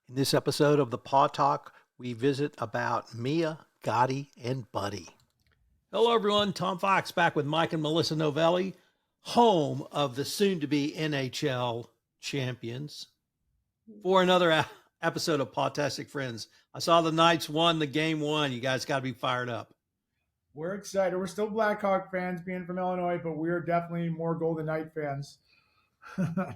In this episode of the Paw Talk, we visit about Mia, Gotti, and Buddy. Hello, everyone. Tom Fox back with Mike and Melissa Novelli, home of the soon-to-be NHL champions, for another episode of Pawtastic Friends. I saw the Knights won the game one. You guys got to be fired up. We're excited. We're still Blackhawk fans, being from Illinois, but we're definitely more Golden Knight fans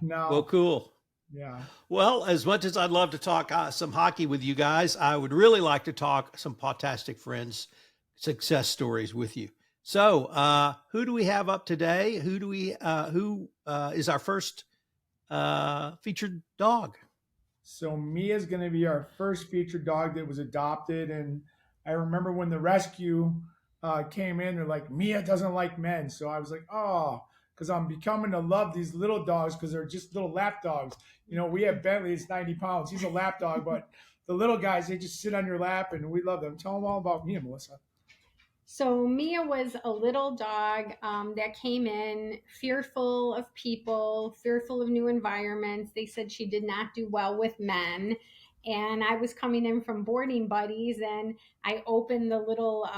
now. Well, cool. Yeah. Well, as much as I'd love to talk some hockey with you guys, I would really like to talk some Pawtastic Friends success stories with you. So, who do we have up today? Who is our first featured dog? So Mia's going to be our first featured dog that was adopted, and I remember when the rescue came in, they're like, Mia doesn't like men. So I was like, oh, because I'm becoming to love these little dogs because they're just little lap dogs. You know, we have Bentley, it's 90 pounds. He's a lap dog, but the little guys, they just sit on your lap, and we love them. Tell them all about Mia, Melissa. So Mia was a little dog that came in fearful of people, fearful of new environments. They said she did not do well with men. And I was coming in from boarding buddies, and I opened the little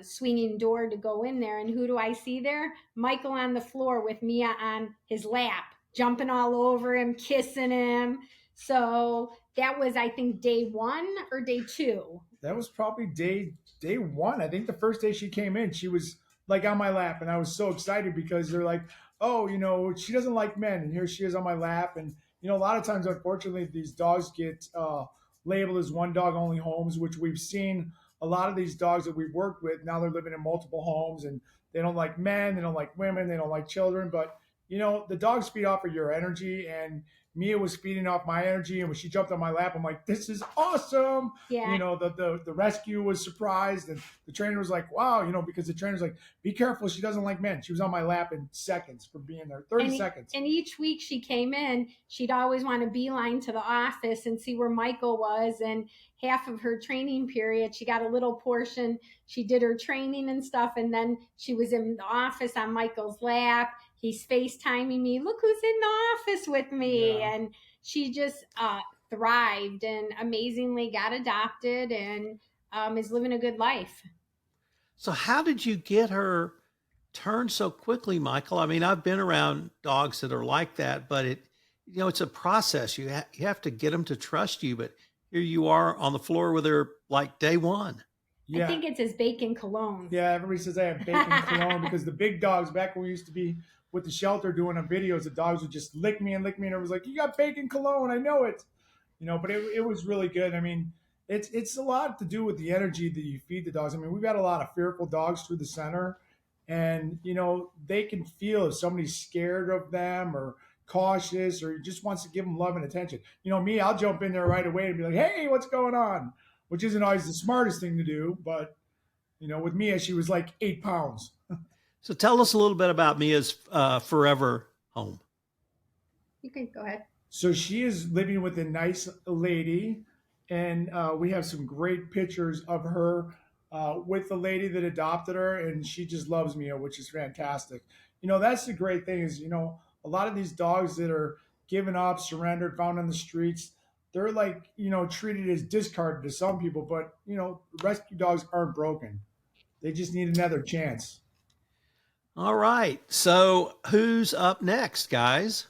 swinging door to go in there. And who do I see there? Michael on the floor with Mia on his lap, jumping all over him, kissing him. So that was, I think, day one or day two. That was probably day one. I think the first day she came in, she was like on my lap, and I was so excited because they're like, oh, you know, she doesn't like men, and here she is on my lap. And you know, a lot of times, unfortunately, these dogs get labeled as one dog only homes, which we've seen a lot of these dogs that we've worked with. Now they're living in multiple homes, and they don't like men, they don't like women, they don't like children. But you know, the dogs feed off of your energy, and Mia was feeding off my energy, and when she jumped on my lap, I'm like, "This is awesome!" Yeah. You know, the rescue was surprised, and the trainer was like, "Wow!" You know, because the trainer's like, "Be careful, she doesn't like men." She was on my lap in seconds for being there, 30 seconds. And each week she came in, she'd always want to beeline to the office and see where Michael was. And half of her training period, she got a little portion. She did her training and stuff, and then she was in the office on Michael's lap. He's FaceTiming me. Look who's in the office with me. Yeah. And she just thrived and amazingly got adopted and is living a good life. So, how did you get her turned so quickly, Michael? I mean, I've been around dogs that are like that, but it's a process. You have to get them to trust you. But here you are on the floor with her like day one. Yeah. I think it's his bacon cologne. Yeah, everybody says I have bacon cologne because the big dogs, back when we used to be with the shelter doing our videos, the dogs would just lick me, and I was like, "You got bacon cologne, I know it." You know, but it was really good. I mean, it's a lot to do with the energy that you feed the dogs. I mean, we've got a lot of fearful dogs through the center, and you know, they can feel if somebody's scared of them or cautious or just wants to give them love and attention. You know, me, I'll jump in there right away and be like, "Hey, what's going on?" Which isn't always the smartest thing to do, but you know, with Mia, she was like 8 pounds. So tell us a little bit about Mia's forever home. You can go ahead. So she is living with a nice lady, and we have some great pictures of her with the lady that adopted her, and she just loves Mia, which is fantastic. You know, that's the great thing is, you know, a lot of these dogs that are given up, surrendered, found on the streets, they're like, you know, treated as discarded to some people, but, you know, rescue dogs aren't broken. They just need another chance. All right. So who's up next, guys?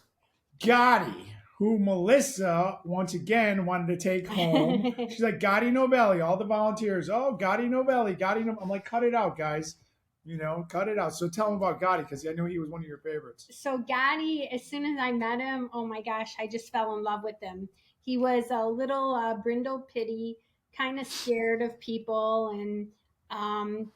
Gotti, who Melissa once again wanted to take home. She's like, Gotti Novelli, all the volunteers. Oh, Gotti Novelli, I'm like, cut it out, guys. You know, cut it out. So tell them about Gotti, because I knew he was one of your favorites. So Gotti, as soon as I met him, oh my gosh, I just fell in love with him. He was a little brindle pitty, kind of scared of people and,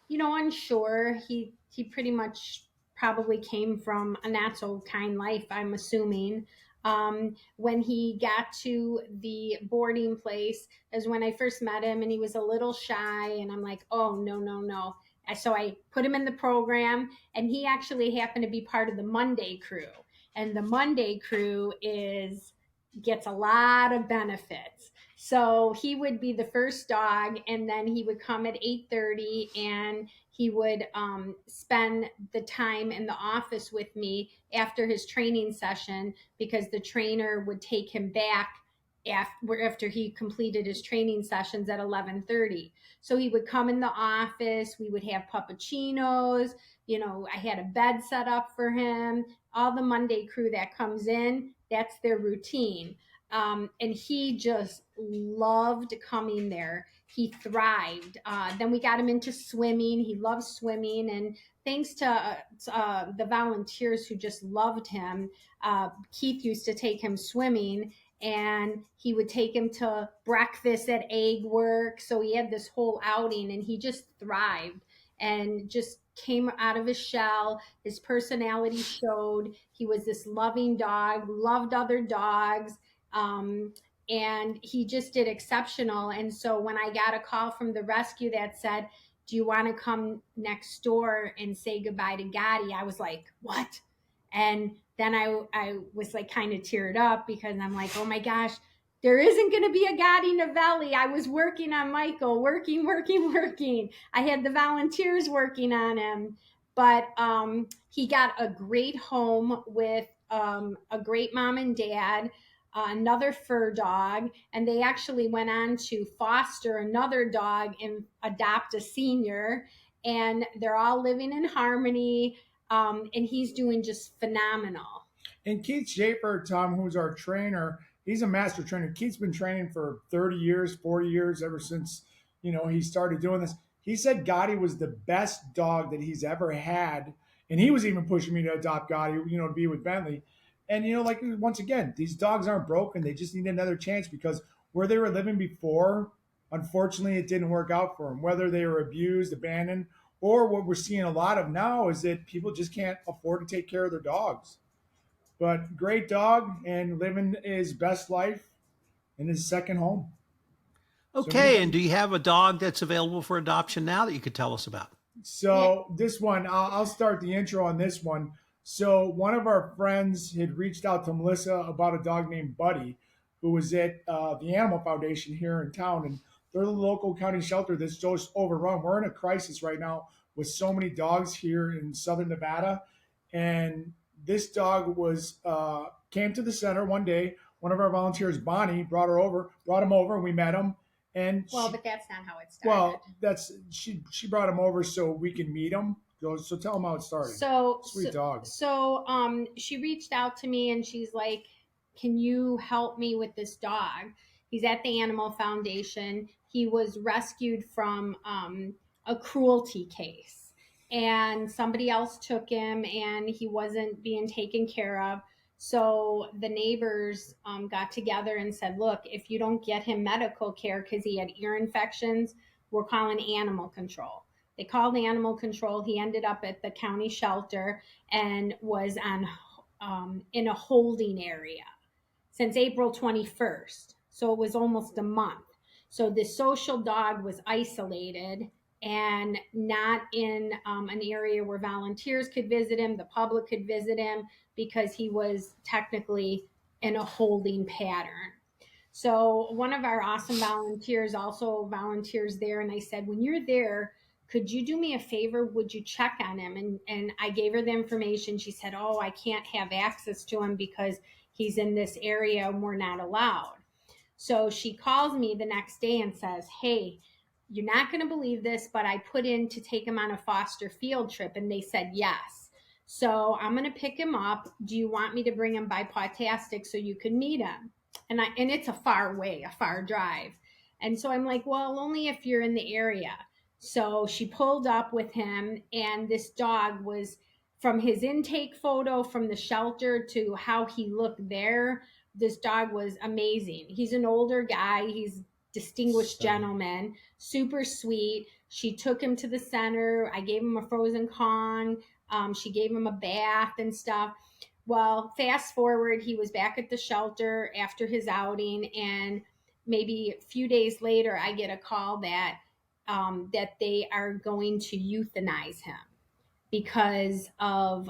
you know, unsure. He pretty much probably came from a not so kind life, I'm assuming. When he got to the boarding place is when I first met him, and he was a little shy, and I'm like, oh, no. So I put him in the program, and he actually happened to be part of the Monday crew. And the Monday crew gets a lot of benefits. So he would be the first dog, and then he would come at 8:30, and he would spend the time in the office with me after his training session, because the trainer would take him back after he completed his training sessions at 11:30. So he would come in the office, we would have puppuccinos, I had a bed set up for him. All the Monday crew that comes in, that's their routine. And he just loved coming there. He thrived. Then we got him into swimming. He loves swimming. And thanks to the volunteers who just loved him, Keith used to take him swimming, and he would take him to breakfast at egg work. So he had this whole outing, and he just thrived and just came out of his shell. His personality showed. He was this loving dog, loved other dogs. And he just did exceptional. And so when I got a call from the rescue that said, do you want to come next door and say goodbye to Gotti? I was like, what? And then I was like kind of teared up because I'm like, oh my gosh, there isn't going to be a Gotti Novelli. I was working on Michael, working. I had the volunteers working on him, but he got a great home with a great mom and dad, another fur dog, and they actually went on to foster another dog and adopt a senior, and they're all living in harmony. And he's doing just phenomenal. And Keith Schaefer, Tom, who's our trainer, he's a master trainer. Keith's been training for 30 years, 40 years, ever since, he started doing this. He said Gotti was the best dog that he's ever had. And he was even pushing me to adopt Gotti, to be with Bentley. And, like, once again, these dogs aren't broken. They just need another chance because where they were living before, unfortunately, it didn't work out for them. Whether they were abused, abandoned, or what we're seeing a lot of now is that people just can't afford to take care of their dogs. But great dog and living his best life in his second home. Okay, and do you have a dog that's available for adoption now that you could tell us about? So this one, I'll start the intro on this one. So one of our friends had reached out to Melissa about a dog named Buddy, who was at the Animal Foundation here in town. And they're the local county shelter that's just overrun. We're in a crisis right now with so many dogs here in southern Nevada. And this dog was came to the center one day. One of our volunteers, Bonnie, brought him over, and we met him. And but that's not how it started. Well, she brought him over so we can meet him. So tell them how it started. Sweet dog. So she reached out to me and she's like, can you help me with this dog? He's at the Animal Foundation. He was rescued from a cruelty case, and somebody else took him and he wasn't being taken care of. So the neighbors got together and said, look, if you don't get him medical care because he had ear infections, we're calling animal control. They called animal control. He ended up at the county shelter and was in a holding area since April 21st. So it was almost a month. So this social dog was isolated and not in an area where volunteers could visit him, the public could visit him, because he was technically in a holding pattern. So one of our awesome volunteers also volunteers there. And I said, when you're there, could you do me a favor? Would you check on him? And I gave her the information. She said, oh, I can't have access to him because he's in this area and we're not allowed. So she calls me the next day and says, hey, you're not going to believe this, but I put in to take him on a foster field trip. And they said, yes. So I'm going to pick him up. Do you want me to bring him by Pawtastic so you can meet him? And it's a far drive. And so I'm like, well, only if you're in the area. So she pulled up with him, and this dog was, from his intake photo from the shelter to how he looked there, this dog was amazing. He's an older guy. He's distinguished gentleman, super sweet. She took him to the center. I gave him a frozen Kong. She gave him a bath and stuff. Well, fast forward, he was back at the shelter after his outing, and maybe a few days later, I get a call that they are going to euthanize him because of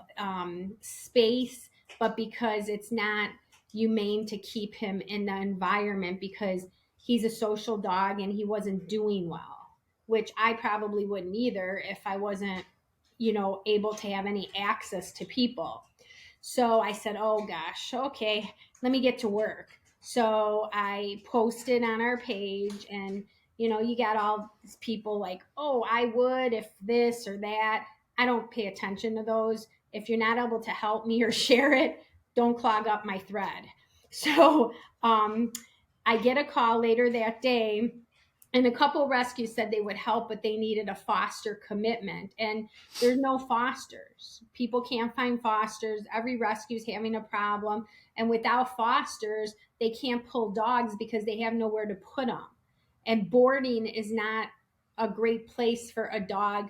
space, but because it's not humane to keep him in the environment because he's a social dog and he wasn't doing well, which I probably wouldn't either if I wasn't, able to have any access to people. So I said, oh gosh, okay, let me get to work. So I posted on our page, and you got all these people like, oh, I would if this or that. I don't pay attention to those. If you're not able to help me or share it, don't clog up my thread. So I get a call later that day, and a couple rescues said they would help, but they needed a foster commitment. And there's no fosters. People can't find fosters. Every rescue's having a problem. And without fosters, they can't pull dogs because they have nowhere to put them. And boarding is not a great place for a dog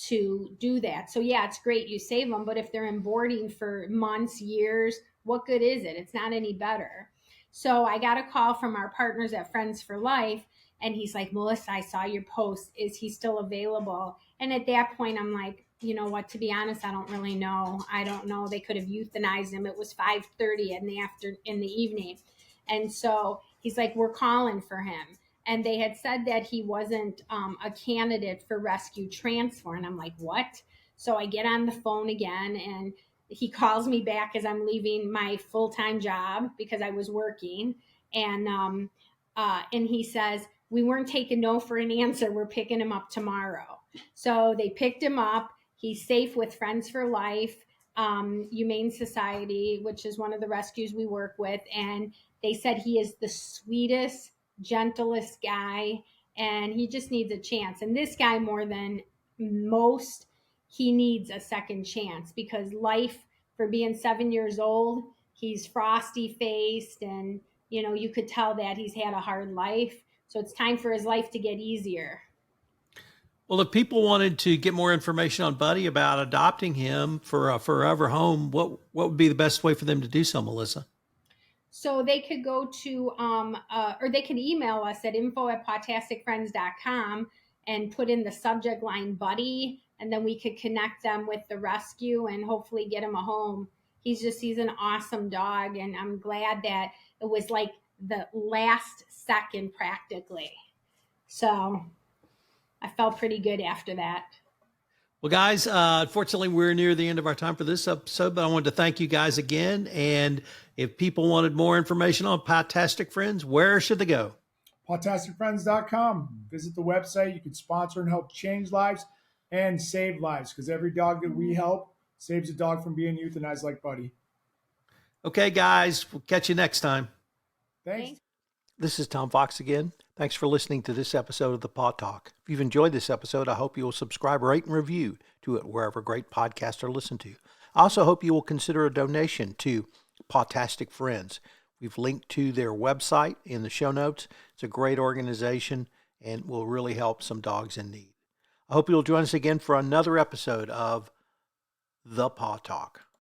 to do that. So yeah, it's great you save them, but if they're in boarding for months, years, what good is it? It's not any better. So I got a call from our partners at Friends for Life, and he's like, Melissa, I saw your post. Is he still available? And at that point, I'm like, you know what, to be honest, I don't really know. I don't know. They could have euthanized him. It was 5:30 in the evening. And so he's like, we're calling for him. And they had said that he wasn't a candidate for rescue transfer. And I'm like, what? So I get on the phone again, and he calls me back as I'm leaving my full-time job because I was working. And he says, we weren't taking no for an answer. We're picking him up tomorrow. So they picked him up. He's safe with Friends for Life, Humane Society, which is one of the rescues we work with. And they said he is the sweetest, gentlest guy, and he just needs a chance. And this guy, more than most, he needs a second chance, because life, for being 7 years old, he's frosty faced, and you could tell that he's had a hard life. So it's time for his life to get easier. Well, if people wanted to get more information on Buddy about adopting him for a forever home, what would be the best way for them to do so, Melissa? So they could go to, or they can email us at info@pawtasticfriends.com and put in the subject line Buddy, and then we could connect them with the rescue and hopefully get him a home. He's an awesome dog, and I'm glad that it was like the last second practically. So I felt pretty good after that. Well, guys, unfortunately, we're near the end of our time for this episode, but I wanted to thank you guys again. And if people wanted more information on Pawtastic Friends, where should they go? Pawtasticfriends.com. Visit the website. You can sponsor and help change lives and save lives, because every dog that we help saves a dog from being euthanized like Buddy. Okay, guys, we'll catch you next time. Thanks. This is Tom Fox again. Thanks for listening to this episode of the Paw Talk. If you've enjoyed this episode, I hope you will subscribe, rate, and review to it wherever great podcasts are listened to. I also hope you will consider a donation to Pawtastic Friends. We've linked to their website in the show notes. It's a great organization and will really help some dogs in need. I hope you'll join us again for another episode of The Paw Talk.